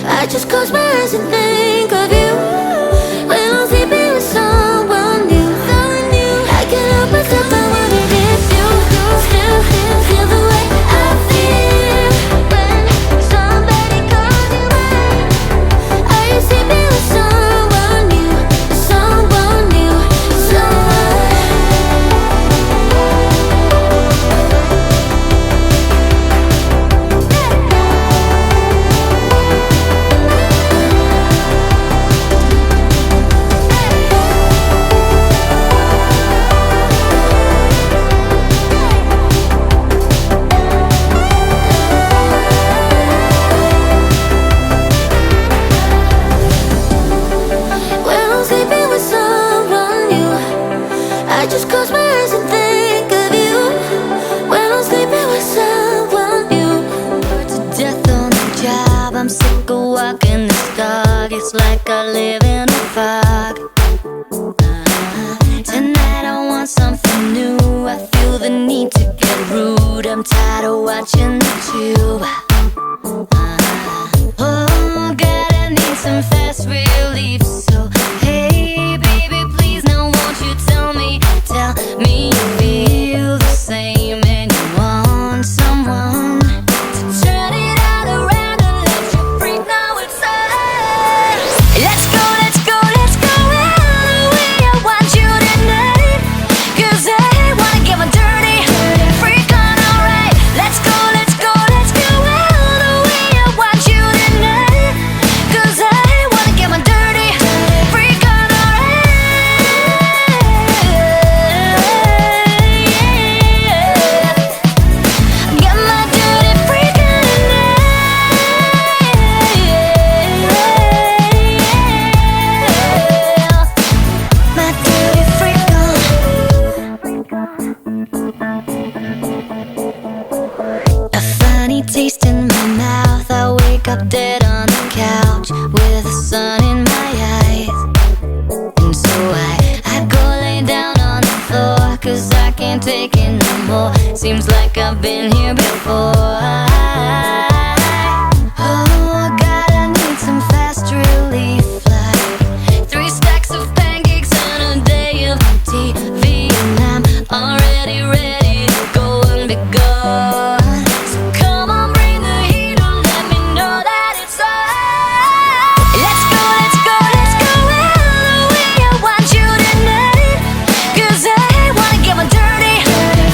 I just close my eyes and think of you. When I'm sleeping with someone new, I can't help myself, I wanna get you. Still feel the way I feel when somebody calls you out. Are you sleeping with someone new? Someone new, I just close my eyes and think of you. When I'm sleeping with someone new. Hurt to death on the job, I'm sick of walking this dog. It's like I live in a fog. Tonight I want something new. I feel the need to get rude. I'm tired of watching the tube. Oh God, I need some fast relief. So hey baby, please now won't you tell me you feel the same and you want someone to turn it all around and let you freak. Now it's time. Let's go, let's go, let's go all the way. I want you tonight, 'cause I wanna get my dirty freak on, alright. Let's go, let's go, let's go all the way. I want you tonight, 'cause I wanna get my dirty freak on, alright. Get my dirty freak on tonight. My dirty freak on. A funny taste in my mouth. I wake up dead on the couch with the sun in my eyes. And so I go lay down on the floor, 'cause I can't take it no more. Seems like I've been here before. Oh God, I need some fast relief, like 3 stacks of pancakes and a day of TV. And I'm already ready to go and be gone. So come on, bring the heat on, let me know that it's on. Let's go, let's go, let's go all the way. I want you tonight, 'cause I wanna get my dirty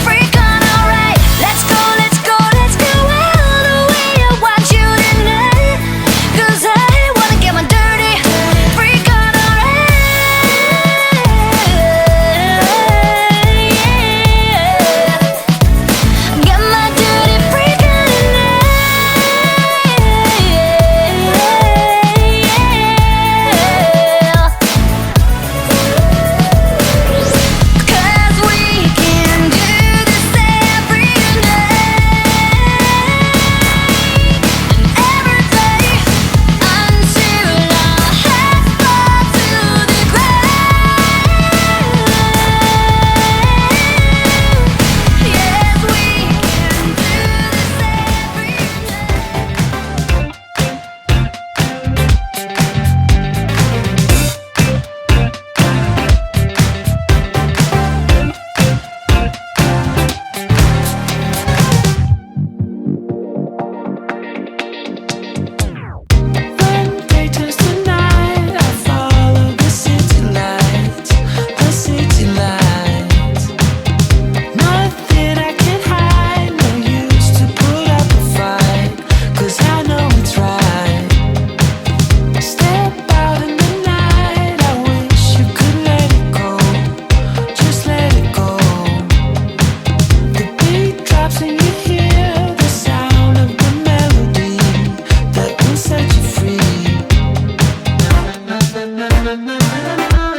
freak on, alright. Let's go, let's go, let's go all the way. I want you tonight, 'cause I wanna get my dirty freak on, alright. Get my dirty freak on tonight. 'Cause we can do this every night and every day until our heads fall to the ground. Yes, we can do this every One day turns to night, I follow the city lights, the city lights. Nothing I can hide, no use to put up a fight, 'cause I know it's right. Step out in the night, I wish you could let it go, just let it go. The beat drops and you hear the sound of the melody that will set you free. Na, na, na, na, na, na, na.